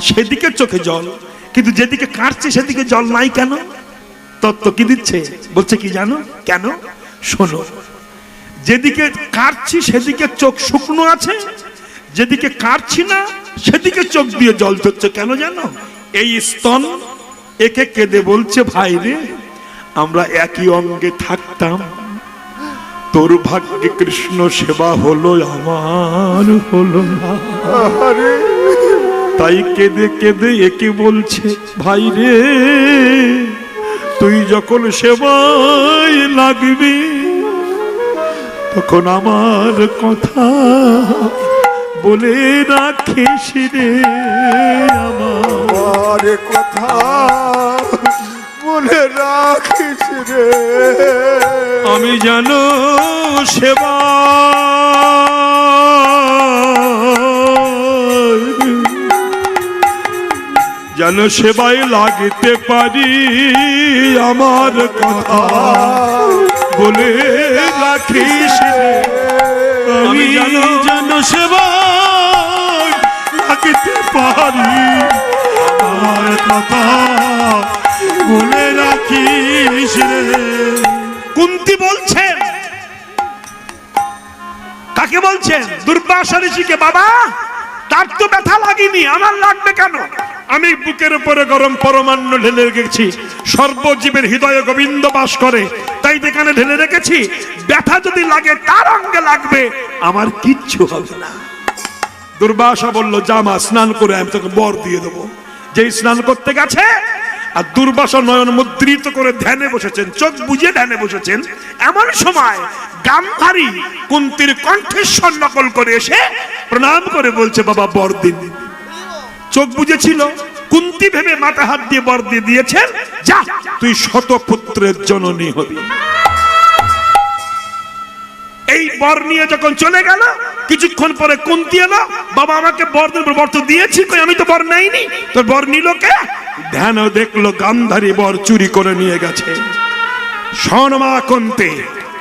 সেদিকে চোখে জল, কিন্তু যেদিকে কাটছে সেদিকে জল নাই কেন? তত্ত্ব কি দিচ্ছে? বলছে কি জানো কেন? শোনো, যেদিকে কাটছি সেদিকে চোখ শুকনো আছে, যেদিকে কাটছি না সেদিকে চোখ দিয়ে জল ঝরছে। কেন জানো? এই স্তন একে কেঁদে বলছে, ভাই রে আমরা একই অঙ্গে থাকতাম, তোর ভাগ্যে কৃষ্ণ সেবা হলো, আমার হলো না। তাই কেঁদে কেঁদে একে বলছে, ভাই রে তুই যখন সেবায় লাগবি তখন আমার কথা বলে রাখিস রে, আমার কথা বলে রাখিস রে। আমি জানো সেবা যেন সেবায় লাগতে পারি, আমার কথা বলে রাখিস রে। আমি যেন সেবায় লাগতে পারি, আমার কথা বলে রাখিস রে। কুন্তী বলছেন, কাকে বলছেন? দুর্বাসা ঋষিকে। বাবা তার তো ব্যথা লাগেনি, আমার লাগবে কেন? আমি বুকের উপরে গরম পরমান্ন ঢেলে রেখেছি, সর্বজীবের হৃদয়ে গোবিন্দ বাস করে, তাই যেখানে ঢেলে রেখেছি, ব্যথা যদি লাগে তার অঙ্গে লাগবে, আমার কিচ্ছু হবে না। দুর্বাসা বলল, যা মা স্নান করে আমি তোকে বর দিয়ে দেবো। যেই স্নান করতে গেছে আর দুর্বাসা নয়ন মুদ্রিত করে ধ্যানে বসেছেন, চোখ বুঝে ধ্যানে বসেছেন, এমন সময় গান্ধারী কুন্তীর কণ্ঠস্বর নকল করে এসে প্রণাম করে বলছে, বাবা বর দিন। চোখ বুঝেছিল, কুন্তী ভেবে মাথা হাত দিয়ে বর দিয়ে দিয়েছেন, যা তুই শতপুত্রের জননী হবি। এই বর নিয়ে যখন চলে গেল, কিছুক্ষণ পরে কুন্তী এলো, বাবা আমাকে বর দেব। বর তো দিয়েছি, কই আমি তো বর নেইনি। তোর বর নিল কে? ধ্যান দেখলো গান্ধারী বর চুরি করে নিয়ে গেছে। শোন মা কুন্তী,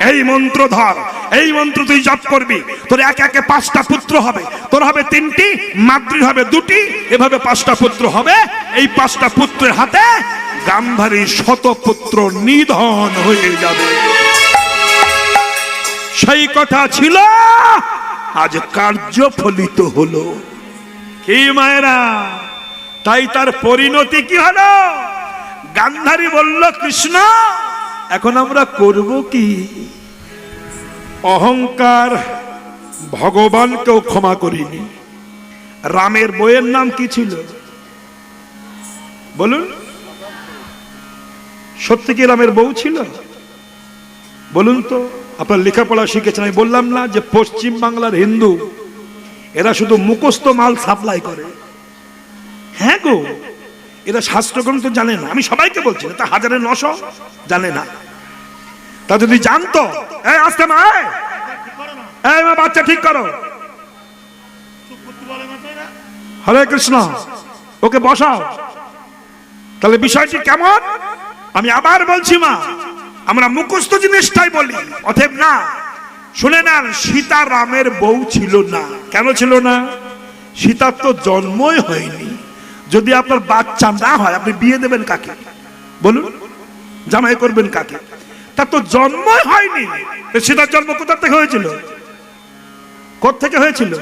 এই মন্ত্র ধর, এই মন্ত্র তুই জপ করবি, তোর একে একে 5টা পুত্র হবে, তোর হবে 3টি, মাতৃ হবে 2টি, এভাবে 5টা পুত্র হবে। এই 5টা পুত্রের হাতে গান্ধারী শতপুত্র নিধন হয়ে যাবে। সেই কথা ছিল, আজ কার্য ফলিত হলো। কি মায়েরা, তাই তার পরিণতি কি হলো? গান্ধারী বলল, কৃষ্ণ এখন আমরা করব কি? অহংকার ভগবানকেও ক্ষমা করিনি। রামের বইয়ের নাম কি ছিল বলুন? সত্যি কি রামের বউ ছিল? বলুন তো। আপনার লেখাপড়া শিখেছেন, আমি বললাম না যে পশ্চিম বাংলার হিন্দু এরা শুধু মুখস্থ মাল সাপ্লাই করে। হ্যাঁ গো, এরা শাস্ত্রগ্রন্থ জানে না। আমি সবাইকে বলছি, তা 1900 জানে না। তা যদি জানতো, এই আসতে মা, এই মা বাচ্চা ঠিক করো, হরে কৃষ্ণ, ওকে বসাও, তাহলে বিষয়টি কেমন? আমি আবার বলছি মা, আমরা মুখস্থ জিনিসটাই বলি, অতএব না। শুনে নেন, সীতা রামের বউ ছিল না। কেন ছিল না? সীতার তো জন্মই হয়নি। যদি আপনার বাচ্চা না হয়, আপনি বিয়ে দেবেন কাকে বলুন? জামাই করবেন কাকে? তার তো জন্মই হয়নি। সীতার জন্ম কোথা থেকে হয়েছিল? কোত্থেকে হয়েছিল?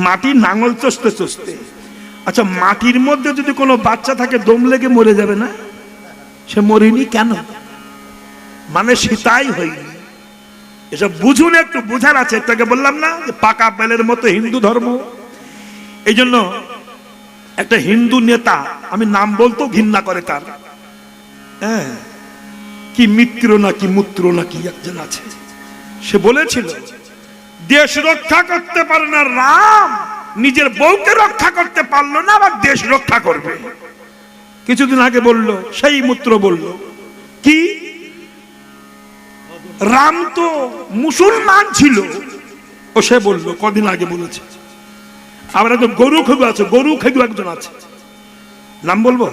মাটির নাঙল চষতে চষতে। আচ্ছা, মাটির মধ্যে যদি কোনো বাচ্চা থাকে, দম লেগে মরে যাবে না? সে মরিনি কেন? মানে সীতাই হয়নি। এসব বুঝুন, একটু বুঝার আছে। একটাকে বললাম না যে পাকা বেলের মতো হিন্দু ধর্ম। এই জন্য একটা হিন্দু নেতা, আমি নাম বলতেও ঘৃণা করে তার, হ্যাঁ, কি মিত্র না কি মূত্র না কি একজন আছে, সে বলেছিল দেশ রক্ষা করতে পারে না রাম, নিজের বউকে রক্ষা করতে পারলো না, আবার দেশ রক্ষা করবে। কিছুদিন আগে বলল, সেই মূত্র বলল কি, রাম তো মুসলমান ছিল। ও সে বলল, কদিন আগে বলেছে। আবার একজন গরু খেগু আছে, গরু খেগু একজন আছে, নাম বলবো?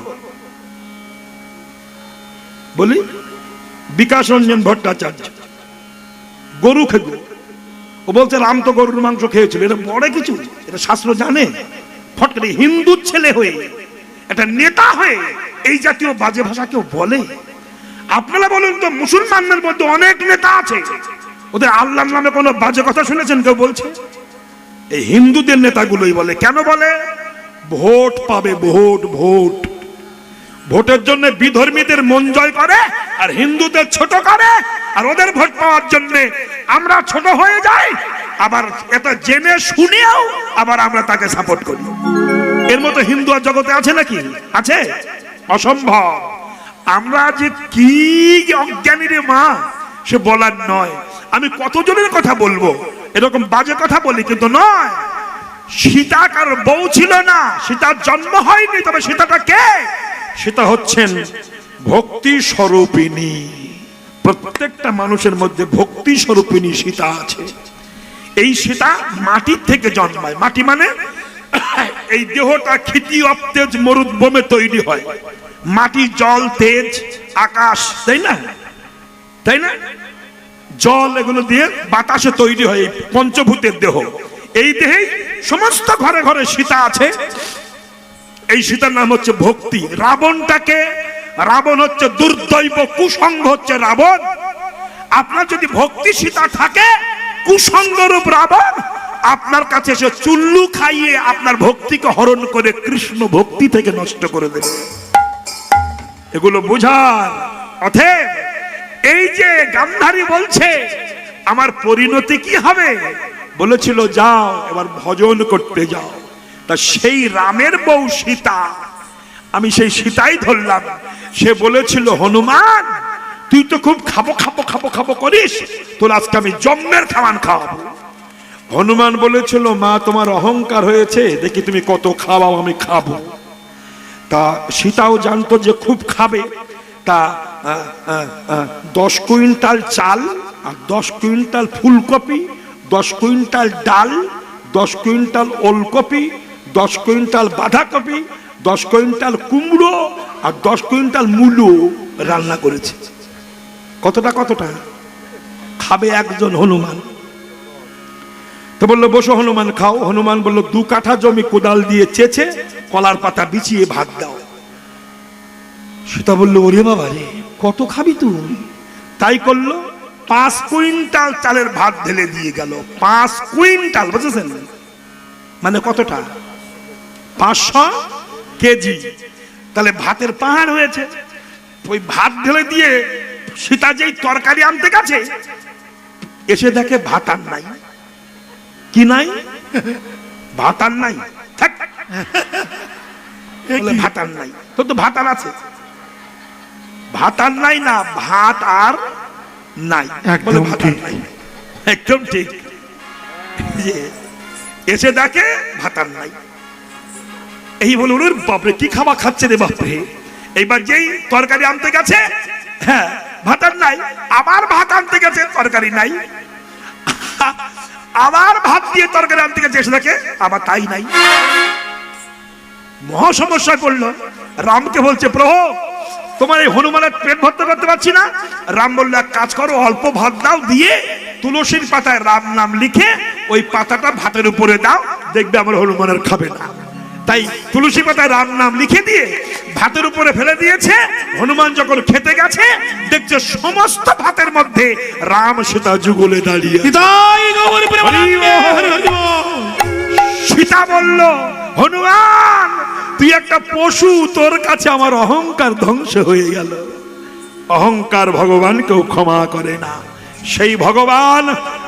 বলি, বিকাশ রঞ্জন ভট্টাচার্য, গরু খেগু। ও বলছে রাম তো গরুর মাংস খেয়েছিল। এটা বড় কিছু, এটা শাস্ত্র জানে। ফট করে হিন্দু ছেলে হয়ে একটা নেতা হয়ে এই জাতীয় বাজে ভাষা কেউ বলে? আপনারা বলুন তো, মুসলমানদের মধ্যে অনেক নেতা আছে, ওদের আল্লাহর নামে কোনো বাজে কথা শুনেছেন কেউ বলছে? এই হিন্দুদের নেতাগুলোই বলে। কেন বলে? ভোট পাবে, ভোট ভোট ভোটের জন্য বিধর্মীদের মন জয় করে আর হিন্দুদের ছোট করে, আর ওদের ভোট পাওয়ার জন্য আমরা ছোট হয়ে যাই, আবার এটা জেনে শুনেও আবার আমরা তাকে সাপোর্ট করি। এর মতো হিন্দু আর জগতে আছে নাকি? আছে? অসম্ভব। আমরা যে কি অজ্ঞানী রে মা, সে বলার নয়। আমি কতজনের কথা বলবো, এরকম বাজে কথা বলি, কিন্তু নয়। সীতা কার বউ ছিল না, সীতার জন্ম হয়নি, তবে সীতাটা কে? সীতা হচ্ছেন ভক্তি স্বরূপিণী। প্রত্যেকটা মানুষের মধ্যে ভক্তি স্বরূপিণী সীতা আছে। এই সীতা মাটির থেকে জন্মায়। মাটি মানে এই দেহটা ক্ষিতি অপ্তেজ মরুদ্ভূমে তৈরি হয়। মাটি, জল, তেজ, আকাশ, তাই না? তাই না? জল এগুলো দিয়ে বাতাসে তৈরি হয় এই পঞ্চভূতের দেহ। এই দেহেই সমস্ত ঘরে ঘরে সীতা আছে। এই সীতার নাম হচ্ছে ভক্তি। রাবণটাকে, রাবণ হচ্ছে দুর্দৈব, কুসঙ্গ হচ্ছে রাবণ। আপনার যদি ভক্তি সীতা থাকে, কুসঙ্গরূপ রাবণ আপনার কাছে এসে চুল্লু খাইয়ে আপনার ভক্তিকে হরণ করে কৃষ্ণ ভক্তি থেকে নষ্ট করে দেবে। এগুলো বুঝার। অতএব এই যে গান্ধারী বলছে আমার পরিণতি কি হবে, বলেছিল যাও এবার ভজন করতে যাও। তা সেই রামের বউ সীতা, আমি সেই সীতাই ধরলাম। সে বলেছিল হনুমান তুই তো খুব খাবো খাবো খাবো খাবো করিস, তোর আজকে আমি জম্মের খাওয়ান খাওয়াবো। হনুমান বলেছিল মা তোমার অহংকার হয়েছে, দেখি তুমি কত খাওয়াও, আমি খাবো। তা সীতাও জানতো যে খুব খাবে। তা 10 কুইন্টাল চাল আর 10 কুইন্টাল ফুলকপি, 10 কুইন্টাল ডাল, 10 কুইন্টাল ওলকপি, 10 কুইন্টাল বাঁধাকপি, 10 কুইন্টাল কুমড়ো আর 10 কুইন্টাল মূলো রান্না করেছে। কতটা কতটা খাবে একজন হনুমান? তো বললো বসো হনুমান খাও। হনুমান বললো 2 কাঠা জমি কোদাল দিয়ে চেচে কলার পাতা বিছিয়ে ভাত দাও। সীতা বললো ওরে বাবা রে, কত খাবি তুই? তাই করলো। 5 কুইন্টাল চালের ভাত ঢেলে দিয়ে গেল। 5 কুইন্টাল, বুঝেছেন মানে কতটা? 500 কেজি। তাহলে ভাতের পাহাড় হয়েছে। ওই ভাত ঢেলে দিয়ে সীতা যেই তরকারি আনতে গেছে, এসে দেখে ভাত আর নাই। কি নাই? ভাত আর নাই। ভাত আর নাই। তো তো ভাত আর আছে। ভাত আর নাই না, ভাত আর নাই। একদম ঠিক, একদম ঠিক। এসে দেখে ভাত আর নাই। এই বলে ওর বাপরে কি খাওয়া খাচ্ছে রে বাপরে। এইবার যেই তরকারি আনতে গেছে, হ্যাঁ ভাত আর নাই। আবার ভাত আনতে গেছে, তরকারি নাই। আবার ভাত দিয়ে তরকারি আনতে গেছে, এসে দেখে আবার তাই নাই। মহা সমস্যায় পড়লো। রামকে বলছে প্রভু তোমার এই হনুমানের পেট ভর্তি করতে পারছি না। রাম বললো এক কাজ করো, অল্প ভাত দাও, দিয়ে তুলসীর পাতায় রাম নাম লিখে ওই পাতাটা ভাতের উপরে দাও, দেখবে আমার হনুমানের খাবে না। তাই তুলসী পাতায় রাম নাম লিখে দিয়ে ভাতের উপরে ফেলে দিয়েছে। হনুমান যখন খেতে গেছে, দেখছে সমস্ত ভাতের মধ্যে রাম সীতা যুগলে দাঁড়িয়ে। সীতা বলল হনুমান তুই একটা পশু, তোর কাছে আমার অহংকার ধ্বংস হয়ে গেল। অহংকার ভগবানকেও ক্ষমা করে না। সেই ভগবান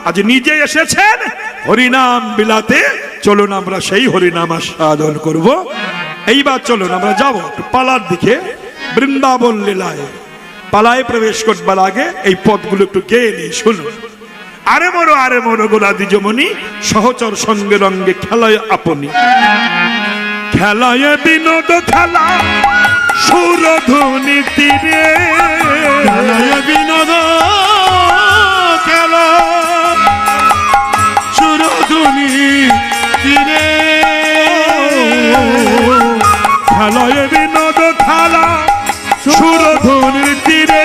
আজ নিজে এসেছেন হরিনাম বিলাতে। চলুন আমরা সেই হরিনাম আস্বাদন করব। এইবার চলুন আমরা যাব পালার দিকে, বৃন্দাবন লীলায়। পালায় প্রবেশ করবার আগে এই পদগুলো একটু গেয়ে নিই, শুনুন। আরে মোর গোলা দ্বিজমণি, সহচর সঙ্গে রঙ্গে খেলায় আপনি। খেলায় বিনোদ খেলা সুরধুনি তীরে, খেলায় বিনোদ খেলা সুরধুনি তীরে, খেলায় বিনোদ খেলা সুরধুনি তীরে,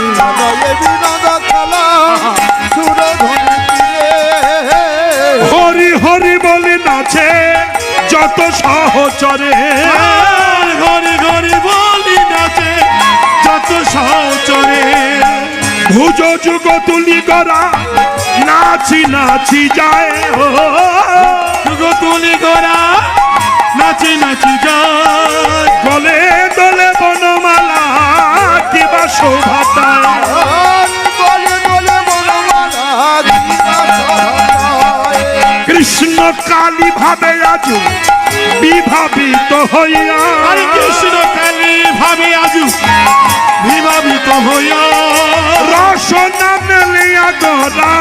খেলায় বিনোদ খেলা সুরধুনি তীরে। হরি হরি বলে নাচে যত সহচরে, ঘরে ঘরে বলি নাচে যত সহচরে। ভুজ যুগ তুলি করা নাচি নাচি যায়, যুগ তুলি করা নাচি নাচি যায়। গলে দলে বনমালা কিবা শোভাতায়, কৃষ্ণ কালী ভাবে আজ বিভাবিত হইয়া, কৃষ্ণ কালী ভাবে আজ বিভাবিত হইয়া, রসনা মেলিয়া গোরা,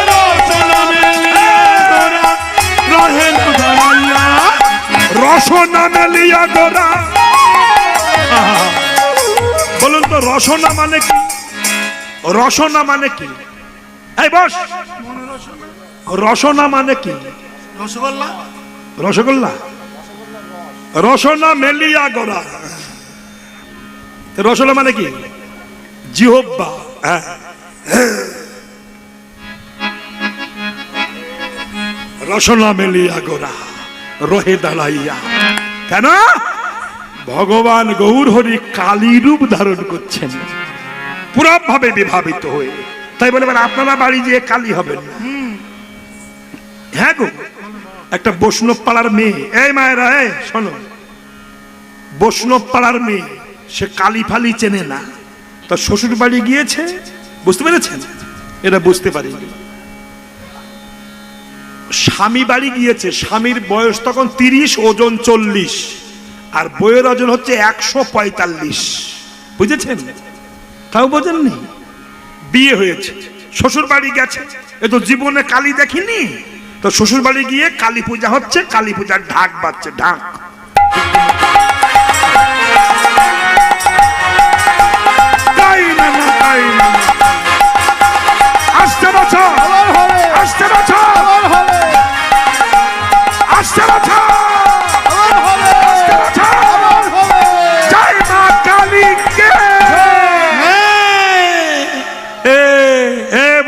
রসনা মেলিয়া গোরা রহে দাঁড়াইয়া, রসনা মেলিয়া গোরা। বলুন তো রসনা মানে কি? রসনা মানে কি? এই বস, রসনা মানে কি? রসগোল্লা, রসগোল্লা, রসনা মেলিয়া গোরা। রসনা মানে কি? জিহ্বা। রসনা মেলিয়া গোরা রহে দাঁড়াইয়া। কেন? ভগবান গৌর হরি কালী রূপ ধারণ করছেন পুরো ভাবে বিভাবিত হয়ে। তাই বলে আপনারা বাড়ি যেয়ে কালী হবেন না। হ্যাঁ গো, একটা বৈষ্ণব পাড়ার মেয়ে, এই মায়েরা এই শোনো, বৈষ্ণব পাড়ার মেয়ে, সে কালী ফালি চেনে না, তার শ্বশুর বাড়ি গিয়েছে, বুঝতে পেরেছেন? এটা বুঝতে পারিনি। স্বামী বাড়ি গিয়েছে, স্বামীর বয়স তখন 30, ওজন 40, আর বইয়ের ওজন হচ্ছে 145, বুঝেছেন? তাও বোঝেননি? বিয়ে হয়েছে, শ্বশুর বাড়ি গেছে, এ তো জীবনে কালী দেখিনি, তো শ্বশুর বাড়ি গিয়ে কালী পূজা হচ্ছে, কালী পূজার ঢাক বাজছে, ঢাক। তাই না, তাই না, আসতে বছর, আসতে বছর, আসতে বছর, জয় মা কালীকে।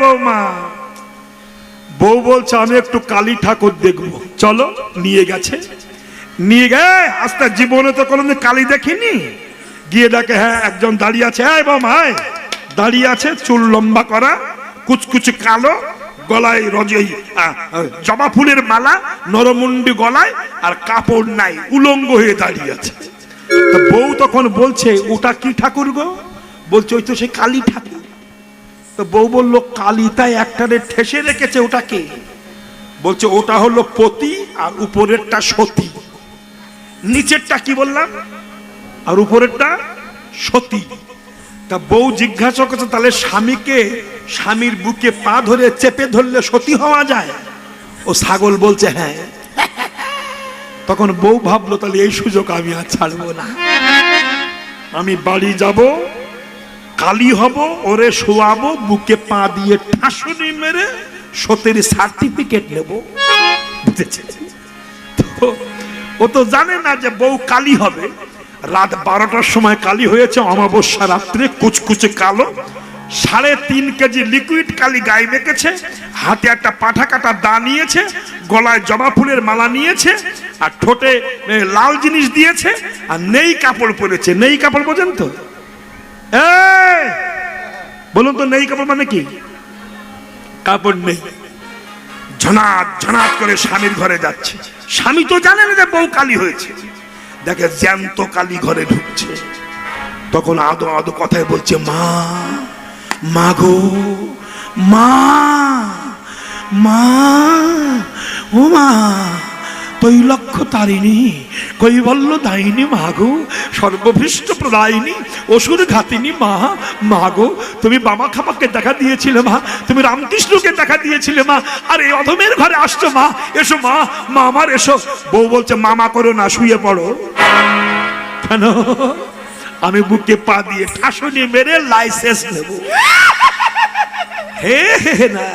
বৌমা, বউ বলছে আমি একটু কালী ঠাকুর দেখবো, চলো। নিয়ে গেছে, নিয়ে গে আস্তে, জীবনে তো কোনোদিন কালী দেখিনি। গিয়ে দেখে হ্যাঁ একজন দাঁড়িয়ে আছে, হ্যাঁ বৌমা দাঁড়িয়ে আছে, চুল লম্বা করা, কুচকুচে কালো, গলায় জবা ফুলের মালা, নরমুন্ডি গলায়, আর কাপড় নাই, উলঙ্গ হয়ে দাঁড়িয়ে আছে। বউ তখন বলছে ওটা কি ঠাকুর গো? বলছে ওই তো সে কালী ঠাকুর। তো বউ বলল কালী তাই একটারে ঠেসে রেখেছে, ওটা কে? বলছে ওটা হলো পতি, আর উপরেরটা সতী। নিচেরটা কি বললাম? আর উপরেরটা সতী। তা বউ জিজ্ঞাসা করছে তাহলে স্বামীকে স্বামীর বুকে পা ধরে চেপে ধরলে সতী হওয়া যায়? ও ছাগল বলছে হ্যাঁ। তখন বউ ভাবলো তাহলে এই সুযোগ আমি আর ছাড়বো না, আমি বাড়ি যাব, কালী হব, ওরে শোয়াবো, বুকে পা দিয়ে ঠাসুনি মেরে সতীর সার্টিফিকেট নেব। বুঝেছে? ও তো জানে না যে বউ কালী হবে। রাত 12টার সময় কালী হয়েছে, অমাবস্যা রাত্রে, কুচকুচে কালো, 3.5 কেজি লিকুইড কালী গায়ে মেখেছে, হাতে একটা পাঠা কাটা দা নিয়েছে, গলায় জবা ফুলের মালা নিয়েছে, আর ঠোঁটে লাল জিনিস দিয়েছে, আর নেই কাপড় পরেছে। নেই কাপড় বোঝেন তো? বলুন তো নেই কাপড় মানে কি? কাপড় নেই, ঝনাত ঝনাত করে স্বামীর ঘরে যাচ্ছে। স্বামী তো জানে না যে বউ কালী হয়েছে, দেখে জ্যান্ত কালী ঘরে ঢুকছে। তখন আদো আদো কথায় বলছে মা, মা গো, মা, মা, ও মা, তৈলক্ষ তারিণী, কৈবল্য দায়িনী মা গো, সর্বভৃষ্ট প্রদায়িনী, অসুর ঘাতিনী মা। মা গো, তুমি বামা খামাকে দেখা দিয়েছিলে মা, তুমি রামকৃষ্ণকে দেখা দিয়েছিলে মা, আর এই অধমের ঘরে আসছো মা, এসো মা, মা আমার এসো। বউ বলছে মামা করো না, শুয়ে পড়ো। কেন? আমি বুকে পা দিয়ে ঠাসুনি মেরে লাইসেন্স নেব। হে না,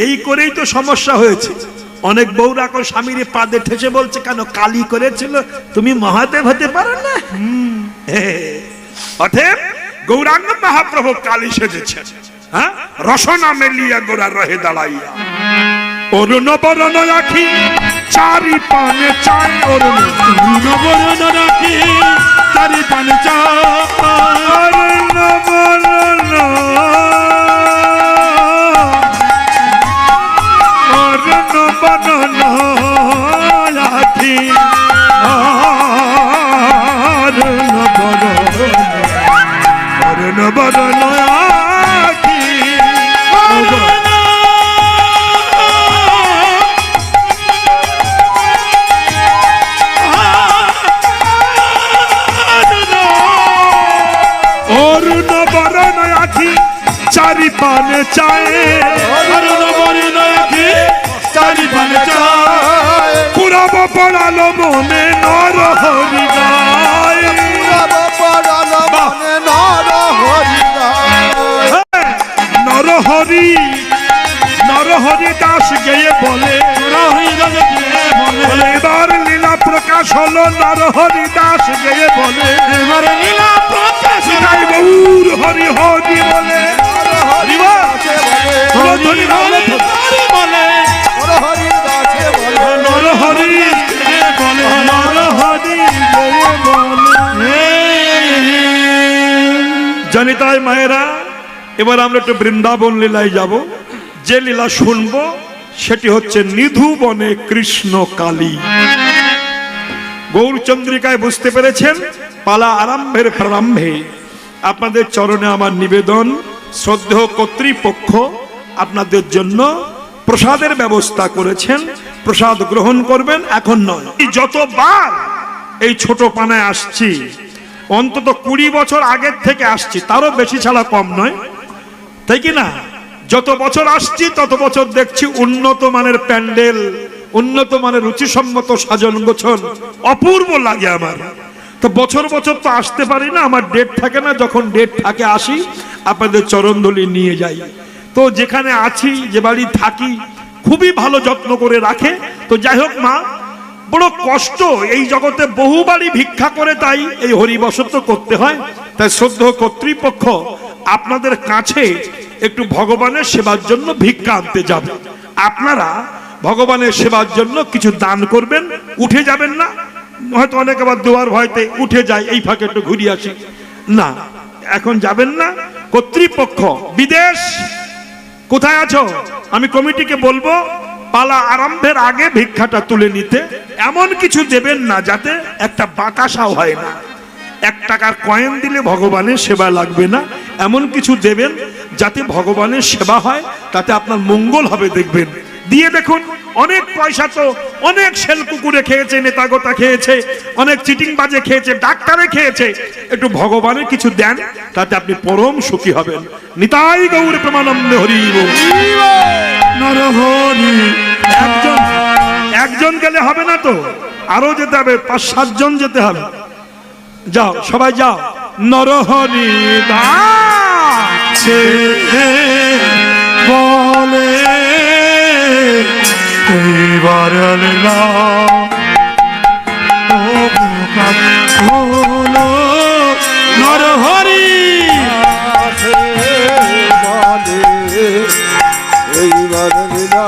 এই করেই তো সমস্যা হয়েছে। অনেক বউরা এখন স্বামীর পা দিয়ে ঠেসে বলছে কেন? কালী করেছিল, তুমি মহাদেব হতে পারো না। অতএব গৌরাঙ্গ মহাপ্রভু কালী সেজেছে। হ্যাঁ, রসনা মেলিয়া গোরা রহে দাঁড়াইয়া, অরুণ বরণ রাখি চারি পানে চাই অরুণ বরণ রাখি চারি পানে চাই অরুণ বরণ অরুণ বরণ রাখি অরুণ বরণ অরুণ বরণ রাখি অরুণ বরণ রাখি চারি পানে চায় অরুণ বরণ রাখি চারি পানে চাই পুরব পড়ালো মনে নর হরি গায় নরহরি নরহরি দাস গেয়ে বলে বলে এবার লীলা প্রকাশ হলো নরহরি দাস গেয়ে বলে এবারে লীলা প্রকাশ তাই গৌর হরি হরি বলে হরি বলে নরহরি বলে নরহরি গেয়ে বলে জানি তাই মায়েরা এবার আমরা একটু বৃন্দাবন লীলায় যাব যে লীলা শুনবো সেটি হচ্ছে নিধু বনে কৃষ্ণ কালী গৌরচন্দ্রিকায় বুঝতে পেরেছেন পালা আরম্ভের প্রারম্ভে আপনাদের চরণে আমার নিবেদন শ্রদ্ধেয় কর্তৃপক্ষ আপনাদের জন্য প্রসাদের ব্যবস্থা করেছেন প্রসাদ গ্রহণ করবেন এখন নয় যতবার এই ছোট পানায় আসছি অন্তত 20 বছর আগের থেকে আসছি তারও বেশি ছাড়া কম নয় তাই কি না যত বছর আসছি তত বছর দেখছি উন্নত মানের প্যান্ডেল উন্নত মানের রুচিসম্মত সাজন গোছন অপূর্ব লাগে আমার তো বছর বছর তো আসতে পারি না আমার ডেট থাকে না যখন ডেট থাকে আসি আপনাদের চরণধলি নিয়ে যাই তো যেখানে আছি যে বাড়ি থাকি খুবই ভালো যত্ন করে রাখে তো যাই হোক মা বড় কষ্ট এই জগতে বহুবারই ভিক্ষা করে তাই এই হরিবসত করতে হয় তাই শ্রদ্ধেয় কর্তৃপক্ষ আপনাদের কাছে একটু ভগবানের সেবার জন্য ভিক্ষা আনতে যাবে আপনারা ভগবানের সেবার জন্য কিছু দান করবেন উঠে যাবেন না হয়তো অনেক আবার দুয়ার ভয়তে উঠে যায় এই ফাঁকে একটু ঘুরিয়ে আসি না এখন যাবেন না কর্তৃপক্ষ বিদেশ কোথায় আছো আমি কমিটিকে বলবো পালা আরম্ভের আগে ভিক্ষাটা তুলে নিতে এমন কিছু দেবেন না যাতে একটা বাতাসাও হয় না 1 টাকার কয়েন দিলে ভগবানের সেবা লাগবে না এমন কিছু দেবেন যাতে ভগবানের সেবা হয় তাতে আপনার মঙ্গল হবে দেখবেন দিয়ে দেখুন অনেক পয়সা তো অনেক শেল কুকুরে খেয়েছে নেতাগোতা খেয়েছে অনেক চিটিং বাজে খেয়েছে ডাক্তারে খেয়েছে একটু ভগবানের কিছু দেন তাতে আপনি পরম সুখী হবেন নিতাই গৌর প্রেমানন্দ হরি বল। নরহরি একজন গেলে হবে না তো আরো যেতে হবে 5-7 জন যেতে হবে যাও সবাই যাও নরহরি দাস বলে এইবার লীলা ও প্রকাশ হলো নরহরি এইবার লীলা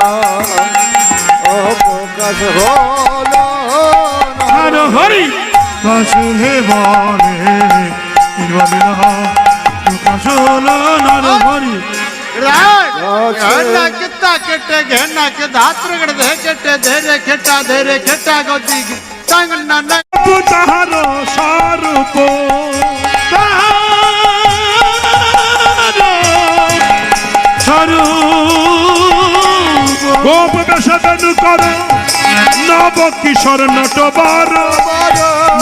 অপ্রকাশ হল নরহরি কাশে বলে এইবার লীলা প্রকাশ হলো নরহরি ಕೆಟ್ಟೆ ಗೆಣ್ಣಕ್ಕೆ ಧಾತ್ರಗಡ ಕೆಟ್ಟೆ ಧೈರ್ಯ ಕೆಟ್ಟ ಧೈರ್ಯ ಕೆಟ್ಟ ಗೊತ್ತಿಗೆ ತಂಗ ನನ್ನ তাহার স্বরূপ গোপ বেশাদন কর নব কিশোর নটবর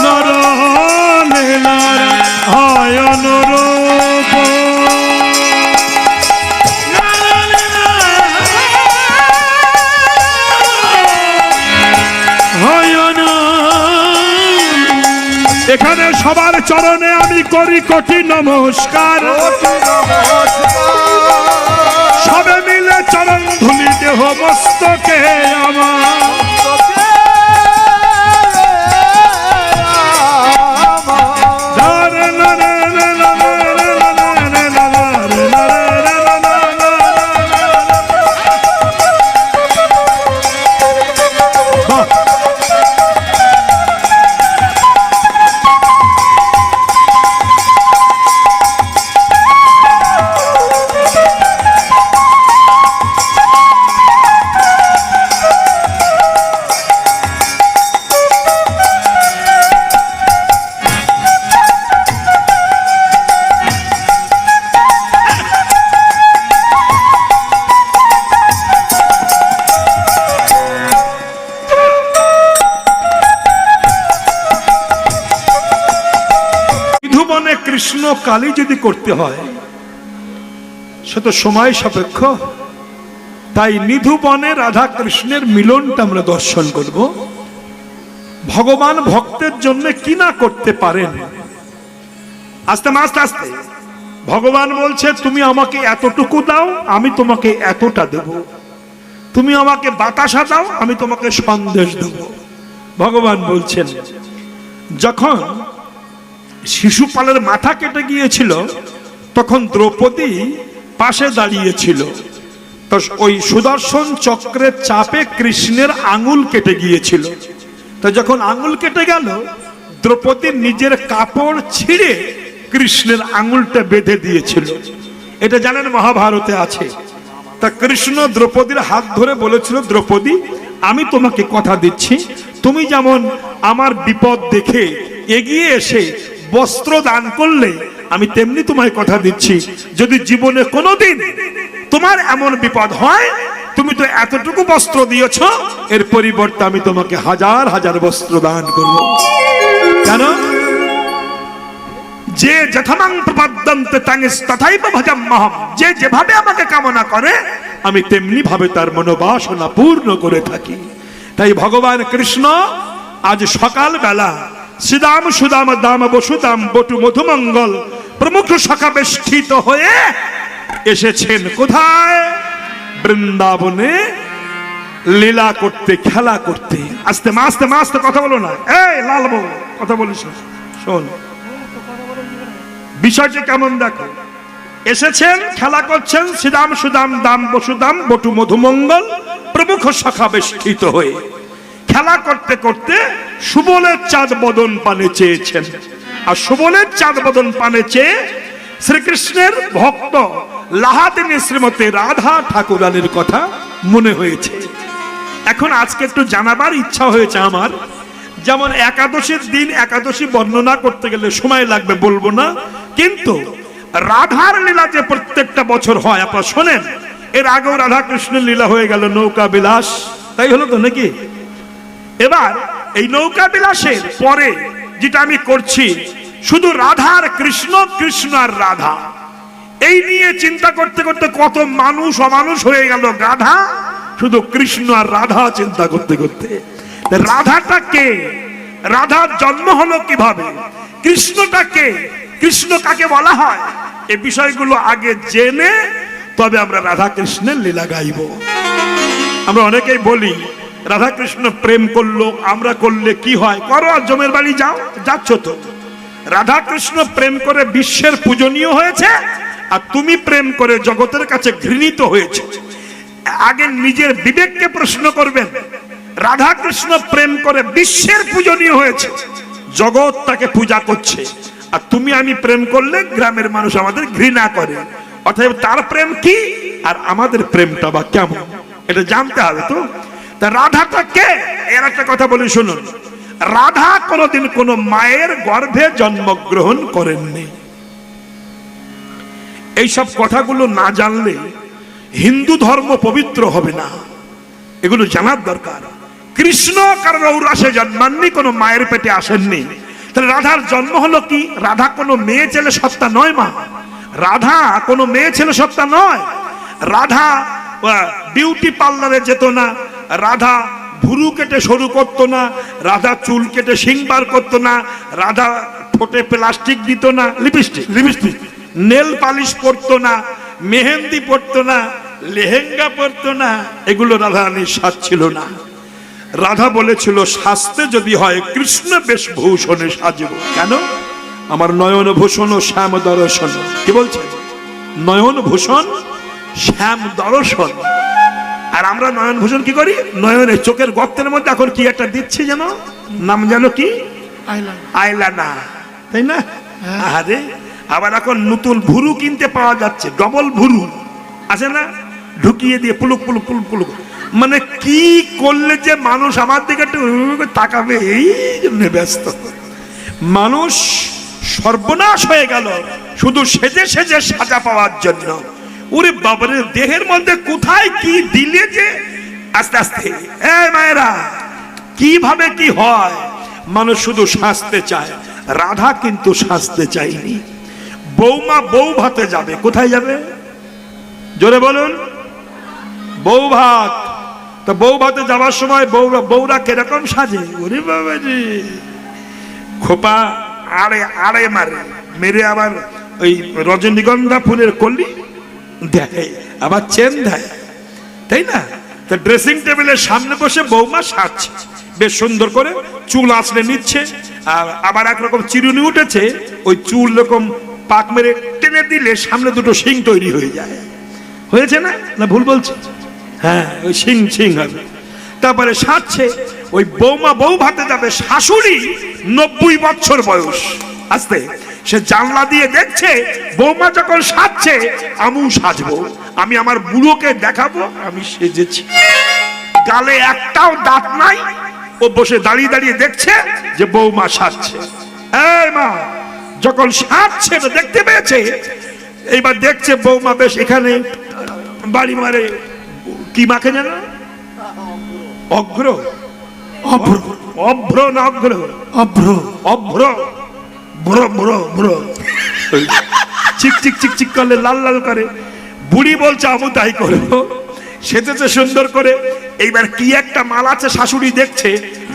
নর লীলার হয় অনুরূপ এখানে সবার চরণে আমি করি কোটি নমস্কার সবে মিলে চরণ ধুলি দেহ মস্তকে আমার কৃষ্ণ কালী যদি করতে হয় সে তো সময় সাপেক্ষ। তাই নিধুবনে রাধা কৃষ্ণের মিলনটা আমরা দর্শন করব। ভগবান ভক্তের জন্য কি না করতে পারেন। আস্তে আস্তে আস্তে ভগবান বলছে তুমি আমাকে এতটুকু দাও, আমি তোমাকে এতটা দেব। তুমি আমাকে বাতাসা দাও, আমি তোমাকে সন্দেশ দেব। ভগবান বলছেন যখন শিশুপালের মাথা কেটে গিয়েছিল তখন দ্রৌপদী পাশে দাঁড়িয়েছিল। তো ওই সুদর্শন চক্রের চাপে কৃষ্ণের আঙুল কেটে গিয়েছিল। তো যখন আঙুল কেটে গেল দ্রৌপদী নিজের কাপড় ছিঁড়ে কৃষ্ণের আঙুলটা বেঁধে দিয়েছিল। এটা জানেন মহাভারতে আছে। তা কৃষ্ণ দ্রৌপদীর হাত ধরে বলেছিল, দ্রৌপদী আমি তোমাকে কথা দিচ্ছি, তুমি যেমন আমার বিপদ দেখে এগিয়ে এসে বস্ত্র দান করলে, আমি তেমনি তোমায় কথা দিচ্ছি যদি জীবনে কোনোদিন তোমার এমন বিপদ হয়, তুমি তো এতটুকু বস্ত্র দিয়েছ, এর পরিবর্তে আমি তোমাকে হাজার হাজার বস্ত্র দান করব। কেন? যে যথামাং প্রপদ্যন্তে তথাইব ভজাম্যহম, যে যেভাবে আমাকে কামনা করে আমি তেমনি ভাবে তার মনোবাসনা পূর্ণ করে থাকি। তাই ভগবান কৃষ্ণ আজ সকাল বেলা শ্রীদাম সুদাম দাম বসুদাম বটু মধুমঙ্গল প্রমুখ শাখা বেষ্টিত হয়ে এসেছেন কোথায়? বৃন্দাবনে লীলা করতে, খেলা করতে। আস্তে মাস্তে মাস্তে কথা বলো না, এই লালবো কথা বলিস, শোন বিষয়টি কেমন দেখো। এসেছেন, খেলা করছেন, শ্রীদাম সুদাম দাম বসুদাম বটু মধুমঙ্গল প্রমুখ শাখা বেষ্টিত হয়ে খেলা করতে করতে সুবলের চাঁদ বদন পানে চেয়েছেন। আর সুবলের চাঁদ বদন পানে চেয়ে শ্রীকৃষ্ণের ভক্ত লাহাদিনী শ্রীমতী রাধা ঠাকুরানীর কথা মনে হয়েছে। এখন আজকে একটু জানাবার ইচ্ছা হয়েছে আমার। যেমন একাদশীর দিন একাদশী বর্ণনা করতে গেলে সময় লাগবে, বলবো না, কিন্তু রাধার লীলা যে প্রত্যেকটা বছর হয় আপনারা শোনেন। এর আগেও রাধা কৃষ্ণের লীলা হয়ে গেল নৌকা বিলাস, তাই হলো তো নাকি? এবার এই নৌকা বিলাসের পরে যেটা আমি করছি শুধু রাধার কৃষ্ণ, কৃষ্ণ আর রাধা, এই নিয়ে চিন্তা করতে করতে কত মানুষ অমানুষ হয়ে গেল গাধা, শুধু কৃষ্ণ আর রাধা চিন্তা করতে করতে। রাধাটা কে? রাধার জন্ম হলো কিভাবে? কৃষ্ণটা কে? কৃষ্ণ কাকে বলা হয়? এই বিষয়গুলো আগে জেনে তবে আমরা রাধা কৃষ্ণের লীলা গাইব। আমরা অনেকেই বলি রাধা কৃষ্ণ প্রেম করলো, আমরা করলে কি হয়? করো, আর জমের বাড়ি যাও, যাচ্ছ তো। রাধা কৃষ্ণ প্রেম করে বিশ্বের পূজনীয় হয়েছে, আর তুমি প্রেম করে জগতের কাছে ঘৃণিত হয়েছে। আগে নিজের বিবেককে প্রশ্ন করবেন। রাধা কৃষ্ণ প্রেম করে বিশ্বের পূজনীয় হয়েছে, জগৎ তাকে পূজা করছে, আর তুমি আমি প্রেম করলে গ্রামের মানুষ আমাদের ঘৃণা করে। অতএব তার প্রেম কি আর আমাদের প্রেমটা বা কেমন, এটা জানতে হবে তো। তা রাধাটা কে? এর একটা কথা বলি শুনুন। রাধা কোনদিন কোন মায়ের গর্ভে জন্মগ্রহণ করেননি। এইসব কথাগুলো না জানলে হিন্দু ধর্ম পবিত্র হবে না, এগুলো জানার দরকার। কৃষ্ণ কারণ ঔরাসে জন্মাননি, কোনো মায়ের পেটে আসেননি। তাহলে রাধার জন্ম হলো কি? রাধা কোনো মেয়ে ছেলে সত্তা নয় মা, রাধা কোনো মেয়ে ছেলে সত্তা নয়। রাধা বিউটি পার্লারে যেত না, রাধা ভুরু কেটে সরু করতো না, রাধা চুল কেটে সিংবার করতো না, রাধা ঠোঁটে প্লাস্টিক দিত না, লিপস্টিক নেল পালিশ পরতো না, মেহেন্দি পরতো না, লেহেঙ্গা পরতো না, এগুলো রাধারানীর সাজ ছিল না। রাধা বলেছিল শাস্তে যদি হয় কৃষ্ণ বেশভূষণে সাজব। কেন? আমার নয়ন ভূষণ ও শ্যাম দর্শন। কি বলছে? নয়ন ভূষণ শ্যাম দর্শন। আর আমরা নয়ন ভূষণ কি করি? নয়নের চোখের গর্তের মধ্যে এখন কি একটা দিচ্ছি, যেন নাম যেন কি আইলানা, তাই না? আরে আবার এখন নতুন ভুরু কিনতে পাওয়া যাচ্ছে, ডবল ভুরু আছে না, ঢুকিয়ে দিয়ে পুলুক পুলুক পুলুক পুলুক। মানে কি করলে যে মানুষ আমার দিকে একটু তাকাবে, এই জন্য ব্যস্ত মানুষ সর্বনাশ হয়ে গেল শুধু সেজে সেজে সাজা পাওয়ার জন্য। ওরে বাবারে, দেহের মধ্যে কোথায় কি দিলে যে আস্তে আস্তে এই মায়েরা কিভাবে কি হয়। মানুষ শুধু সাজতে চায়, রাধা কিন্তু সাজতে চায়নি। বৌমা বউ ভাতে যাবে। কোথায় যাবে জোরে বলুন? বউ ভাত। তো বউ ভাতে যাওয়ার সময় বউরা কিরকম সাজে? ওরে বাবাজি, খোপা আড়ে আড়ে মারে, মেরে আবার ওই রজনীগন্ধা ফুলের কলি দেয়, আবার চেন দেয়, তাই না? তো ড্রেসিং টেবিলের সামনে বসে বৌমা সাজছে, বেশ সুন্দর করে চুল আসলে নিচ্ছে, আর আবার একরকম চিরুনি উঠেছে, ওই চুল এরকম পাক মেরে টেনে দিলে সামনে দুটো শিং তৈরি হয়ে যায়। হয়েছে না? না ভুল বলছি? হ্যাঁ, ওই শিং শিং হবে। তারপরে সাজছে, ওই বৌমা বউ ভাতে যাবে, শাশুড়ি 90 বছর বয়স, আস্তে সে জানলা দিয়ে দেখছে বৌমা যখন সাজছে, আমিও সাজবো, আমি আমার বুড়োকে দেখাবো আমি সেজেছি। গালে একটাও দাঁত নাই, ও বসে দাঁড়িয়ে দাঁড়িয়ে দেখছে যে বৌমা সাজছে। এই মা যখন সাজছে তো দেখতে পেয়েছে, এইবার দেখছে বৌমা বেশ এখানে বাড়ি মারে, কি মাখে জানো? অগ্র, অভ্র, অভ্র না অগ্র? অভ্র, অভ্র, ভ্র ভ্র ভ্র, চিক চিক চিক চিক করলে লাল লাল করে। বুড়ি বলছে আমি তাই করবো, সেজেছে সুন্দর করে। এইবার কি একটা মাল আছে শাশুড়ি দেখছে,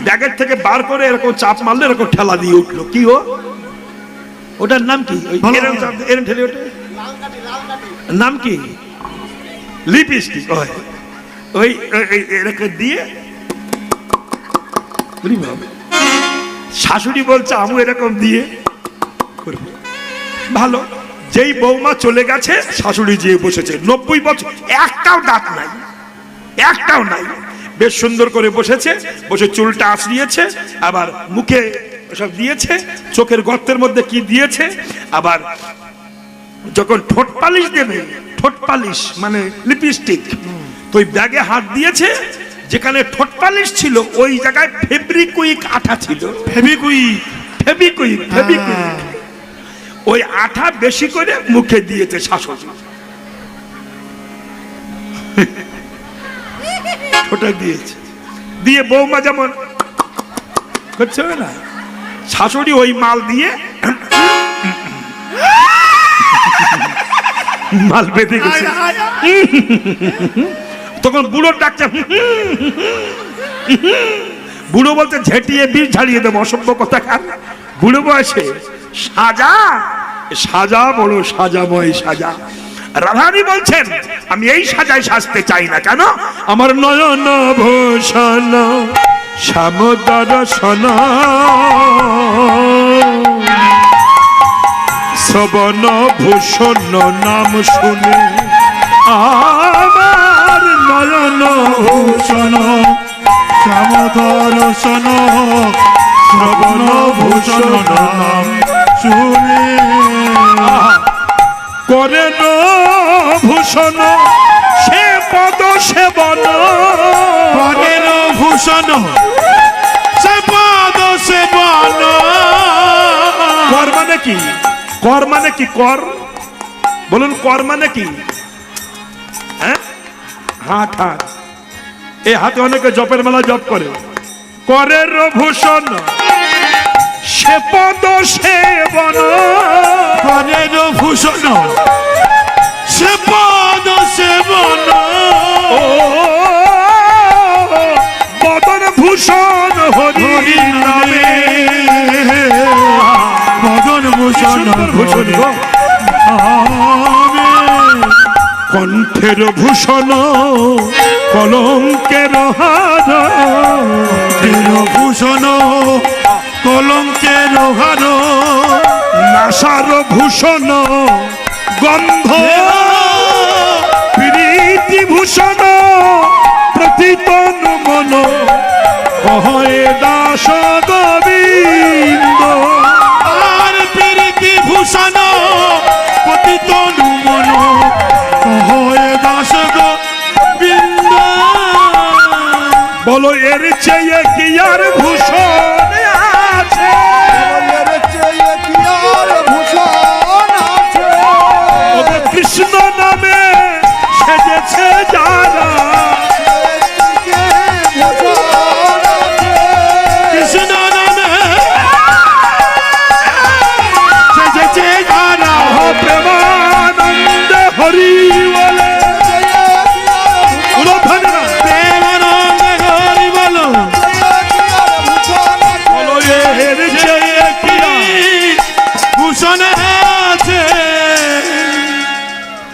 ব্যাগের থেকে বার করে এরকম চাপ মারলে এরকম ঠেলা দিয়ে উঠলো। কি ও? ওটার নাম কি? ওই এরকম চাপ দিয়ে এরকম ঠেলে ওঠে, নাম কি? লিপস্টিক। ওই এরকম দিয়ে শাশুড়ি বলছে আমি এরকম দিয়ে করবো। ভালো, যেই বৌমা চলে গেছে শাশুড়ি যেয়ে বসেছে, 90 বছর, একটাও দাঁত নাই, একটাও নাই, বেশ সুন্দর করে বসেছে, বসে চুলটা আঁচড়িয়েছে, আবার মুখে সব দিয়েছে, চোখের গর্তের মধ্যে কি দিয়েছে, আবার যখন ঠোঁট পালিশ দেবে, ঠোঁট পালিশ মানে লিপস্টিক, তো ওই ব্যাগে হাত দিয়েছে, যেখানে ঠোঁট পালিশ ছিল ওই জায়গায় ফেব্রিকুইক আঠা ছিল। ফেবিকুইক, ফেবিকুইক, ফেবিকুইক, ওই আঠা বেশি করে মুখে দিয়েছে শাশুড়ি, ঠোঁটে দিয়েছে, দিয়ে বৌমা যেমন করছে না, শাশুড়ি ওই মাল দিয়ে মাল বেঁধে গেছে। তখন বুড়ো ডাকছে, বুড়ো বলতে ঝেঁটিয়ে বিষ ঝাড়িয়ে দেবো, অসভ্য কথা কার। বুড়ো বয়সে সাজা, সাজা বড় সাজাময় সাজা। রাধারানী বলছেন আমি এই সাজায় সাজতে চাই না। কেন? আমার নয়ন ভূষণ শ্যাম দর্শন শ্রবণ ভূষণ নাম শুনে আমার নয়ন ভূষণ, শ্যাম দর্শন, শ্রবণ ভূষণ নাম শুনে করেন ভূষণ সে পদ সেবন, করেন ভূষণ সে পদ সেবন। কর মানে কি? কর মানে কি? কর বলুন, কর মানে কি? হ্যাঁ, হাত, হাত, এই হাতে অনেকে জপের মেলা জপ করে। করের ভূষণ সে পদ সেবন, করেন ভূষণ সে পদ সেবন। ও বদন ভূষণ হরি নামে, বদন ভূষণ ভূষণ গো। কণ্ঠের ভূষণ কলঙ্কের হার, ভূষণ কলঙ্কের হার। নাসার ভূষণ গন্ধ, প্রীতি ভূষণ প্রতিতন মন কহে দাস গোবিন্দ। আর প্রীতি ভূষণ পতিতন মন কহে দাস গোবিন্দ। বলো এর চেয়ে কি আর ভূষণ আছে? ওরে কৃষ্ণ নামে সেজেছে যারা, কৃষ্ণ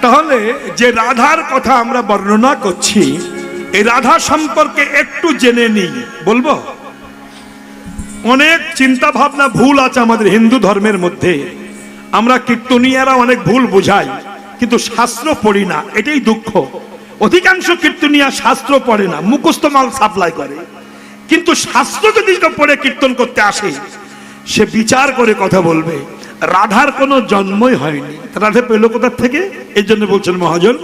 তাহলে যে রাধার কথা আমরা বর্ণনা করছি, এই রাধা সম্পর্কে একটু জেনে নিই। বলবো, অনেক চিন্তা ভাবনা ভুল আছে আমাদের হিন্দু ধর্মের মধ্যে। আমরা কীর্তনীয়ারা অনেক ভুল বোঝাই, কিন্তু শাস্ত্র পড়ি না, এটাই দুঃখ। অধিকাংশ কীর্তনীয়া শাস্ত্র পড়ে না, মুখস্থ মাল সাপ্লাই করে। কিন্তু শাস্ত্র যদি কেউ পড়ে কীর্তন করতে আসে, সে বিচার করে কথা বলবে। রাধার কোনো জন্মই হয়নি, রাধা পেল কোথা থেকে? এই জন্য বলছেন মহাজন,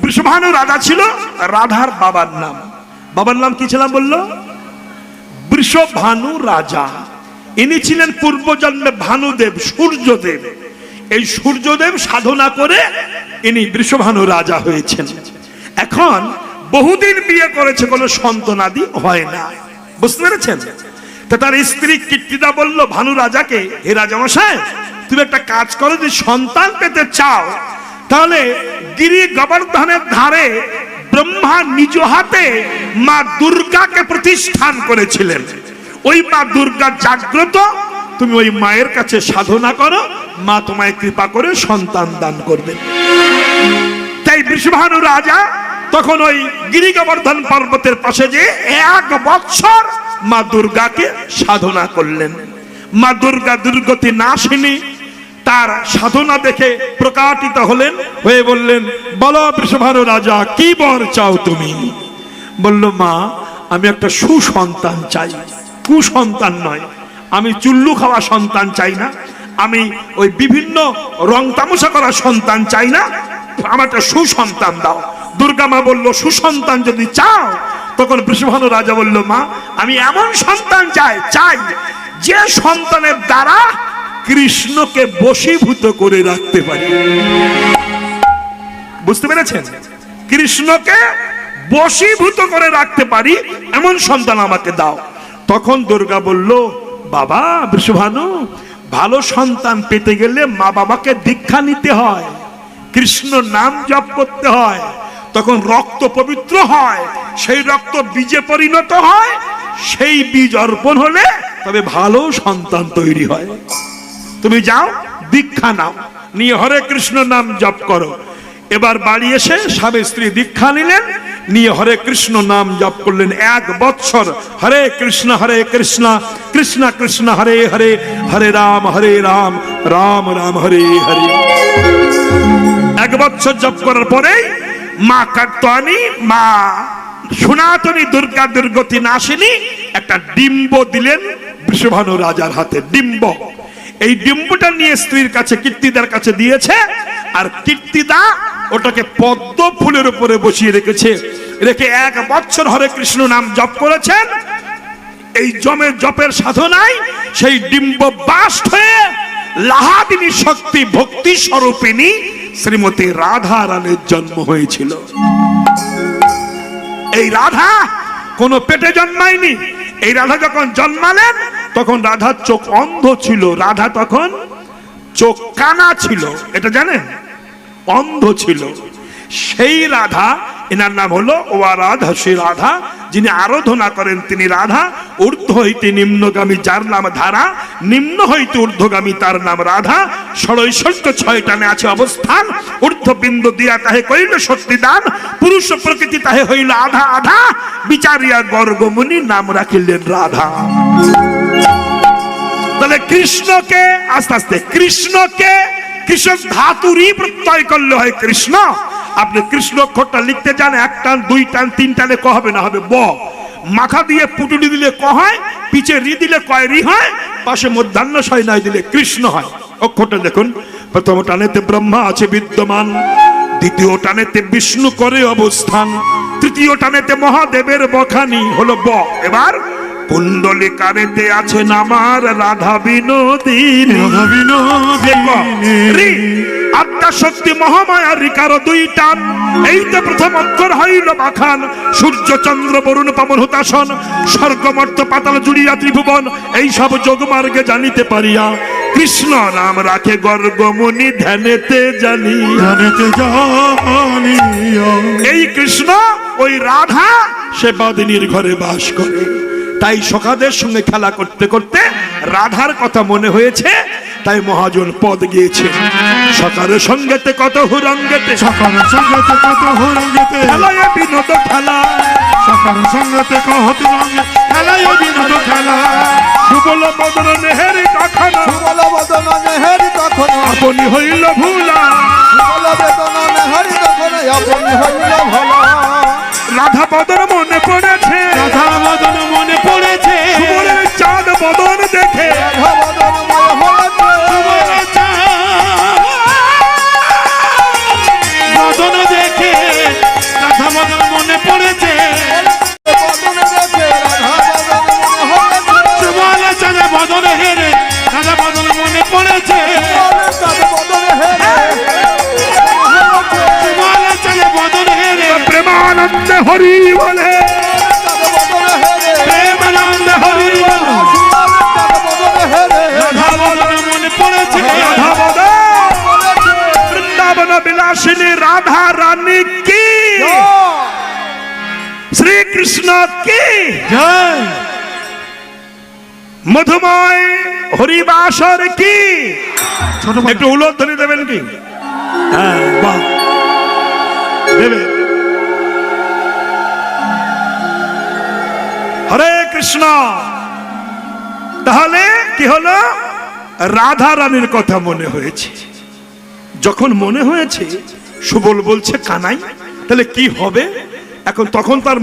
বৃষভানু রাধা ছিল রাধার বাবার নাম। বাবার নাম কি ছিলাম বললো? বৃষভানু রাজা। ইনি ছিলেন পূর্বজন্মে ভানুদেব, সূর্যদেব। এই সূর্যদেব সাধনা করে ইনি বৃষভানু রাজা হয়েছেন। এখন বহুদিন বিয়ে করেছে, কোনো সন্তানাদি হয় না। বুঝতে পেরেছেন? তা তার স্ত্রী কীর্তিদা বলল ভানু রাজাকে, হে রাজামশাই, তুমি একটা কাজ করো, যদি সন্তান পেতে চাও তাহলে গিরি গোবর্ধনের ধারে ব্রহ্মা নিজ হাতে মা দুর্গাকে প্রতিষ্ঠান করেছিলেন। ওই মা দুর্গা জাগ্রত, তুমি ওই মায়ের কাছে সাধনা করো, মা তোমায় কৃপা করে সন্তান দান করবে। তাই বৃষভানু রাজা তখন ওই গিরি গোবর্ধন পর্বতের পাশে যে 1 বছর মা দুর্গাকে সাধনা করলেন। মা দুর্গা দুর্গতি নাশিনী, তার সাধনা দেখে প্রকাটিত হলেন, হয়ে বললেন, বলো বৃষভানু রাজা, কি বর চাও তুমি? বলল, মা, আমি একটা সুসন্তান চাই। কুসন্তান নয়, আমি চুল্লু খাওয়া সন্তান চাই না, আমি ওই বিভিন্ন রং তামাশা করা সন্তান চাই না, আমার একটা সুসন্তান দাও। দুর্গা মা বলল, সুসন্তান যদি চাও, তখন বৃষভানু রাজা বলল, মা, আমি এমন সন্তান চাই যে সন্তানের দ্বারা কৃষ্ণকে বশীভূত করে রাখতে পারি। বুঝতে পেরেছেন? কৃষ্ণকে বশীভূত করে রাখতে পারি এমন সন্তান আমাকে দাও। তখন দুর্গা বলল, বাবা বৃষভানু, ভালো সন্তান পেতে গেলে মা বাবাকে দীক্ষা নিতে হয়, কৃষ্ণ নাম জপ করতে হয়, তখন রক্ত পবিত্র হয়, সেই রক্ত বীজে পরিণত হয়, সেই বীজ অর্পণ হলে তবে ভালো সন্তান তৈরি হয়। তুমি যাও, দীক্ষা নাও, নিয়ে হরে কৃষ্ণ নাম জপ করো। এবার বাড়ি এসে স্বামী স্ত্রী দীক্ষা নিলেন, নিয়ে হরে কৃষ্ণ নাম জপ করলেন 1 বছর। হরে কৃষ্ণ কৃষ্ণ কৃষ্ণ হরে হরে, হরে রাম রাম রাম হরে হরে। 1 বছর জপ করার পরে মা কাত্যায়নী, মা সনাতনী দুর্গা দুর্গতি নাশিনী একটা ডিম্ব দিলেন বৃষভানু রাজার হাতে। ডিম্ব, এই ডিম্বটা নিয়ে স্ত্রীর কাছে, কীর্তিদার কাছে দিয়েছে। আর কীর্তিদা ওটাকে পদ্ম ফুলের উপরে বসিয়ে রেখেছে। রেখে 1 বছর হরে কৃষ্ণ নাম জপ করেছেন। এই জপের সাধনায় সেই ডিম্ব বাস্ট হয়ে লাহাদিনী শক্তি ভক্তি স্বরূপিণী শ্রীমতী রাধা রানীর জন্ম হয়েছিল। এই রাধা কোন পেটে জন্মায়নি। এই রাধা যখন জন্মালেন তখন রাধার চোখ অন্ধ ছিল, রাধা তখন চোখ কানা ছিল, এটা জানেন, অন্ধ ছিল। সেই রাধা, এনার নাম হলো ওয়া রাধা, সেই রাধা যিনি আরাধনা করেন তিনি রাধা। ঊর্ধ্ব হইতে নিম্নগামী যার নাম ধারা, নিম্ন হইতে ঊর্ধ্বগামী তার নাম রাধা। ষড়ৈশ্বর্য 6 টানে আছে অবস্থান, ঊর্ধ্ব বিন্দু দিয়া তাহে কইল সত্যি দান, পুরুষ প্রকৃতি তাহে হইল আধা আধা, বিচারিয়া গর্গমুনি নাম রাখিলেন রাধা। তাহলে কৃষ্ণকে আস্তে আস্তে কৃষ্ণকে কৃষক ধাতুরই প্রত্যয় করলে হয় কৃষ্ণ। আপনি কৃষ্ণ অক্ষরটা লিখতে জান, 1 টান 2 টান 3 টানে ক হবে না, হবে ব। মাথা দিয়ে পুটুলি দিলে ক হয়, পিছে রি দিলে কয় রি হয়, পাশে মধ্যাহ্ন শয় নাই দিলে কৃষ্ণ হয়। অক্ষরটা দেখুন, প্রথম টানেতে ব্রহ্মা আছে বিদ্যমান, দ্বিতীয় টানেতে বিষ্ণু করে অবস্থান, তৃতীয় টানেতে মহাদেবের বখানি হলো ব। এবার কুণ্ডলিকারেতে আছেন আমার রাধা বিনোদিনী, আত্মা শক্তি মহামায়া রিকার 2 টান, এইটা প্রথম অক্ষর হইল বাখান। সূর্য চন্দ্র বরুণ পবন হুতাসন, স্বর্গ মর্ত পাতাল জুড়িয়া ত্রিভুবন, এই সব যোগ মার্গে জানিতে পারিয়া কৃষ্ণ নাম রাখে গর্গমুনি ধ্যানেতে জানি। এই কৃষ্ণ ওই রাধা সে বাদিনীর ঘরে বাস করে। তাই সখাদের সঙ্গে খেলা করতে করতে রাধার কথা মনে হয়েছে, তাই মহাজন পদ গিয়েছেন। সকালের সঙ্গেতে কত হুরঙ্গেতে, সকালের সঙ্গেতে কত হুরঙ্গেতে, খেলায় বিনোদ খেলা, সকালের সঙ্গেতে কত রঙে খেলায় বিনোদ খেলা। সুবল বদন নেহেরি কখনো, সুবল বদন নেহেরি কখনো, আপনি হইল ভুলা। সুবল বেদন নেহেরি কখনো, আপনি হইল ভোলা। রাধা বদন মনে পড়েছে, রাধা বদন মনে পড়েছে, সুবলের চাঁদ বদন দেখে, রাধা বদন ময় হয়েছে, সুবলের চাঁদ বদন দেখে রাধা বদন মনে পড়েছে, বদন দেখে রাধা বদন ময় হয়েছে, সুবলের চাঁদ বদন হেরে রাধা বদন মনে পড়েছে, চাঁদ বদন হেরে সুবলের চাঁদ বদন হেরে প্রেমানন্দে হরি বলে, চাঁদ বদন হেরে, প্রেমানন্দ হরি বল, চাঁদ বদন হেরে, রাধা বদন মনে পড়েছে, রাধা বদন বৃন্দাবন বিলাসিনী রাধা রানী কি, শ্রী কৃষ্ণ কি, জয় মধুময় হরিবাসর কি। ছোট একটু উলোধ্বনি দেবেন কি? হ্যাঁ, বাহ, দেবে। হরে কৃষ্ণ। তাহলে কি হলো? রাধা রানীর কথা মনে হয়েছে। যখন মনে হয়েছে, সুবল বলছে কানাই, তাহলে কি হবে? এখন তখন তার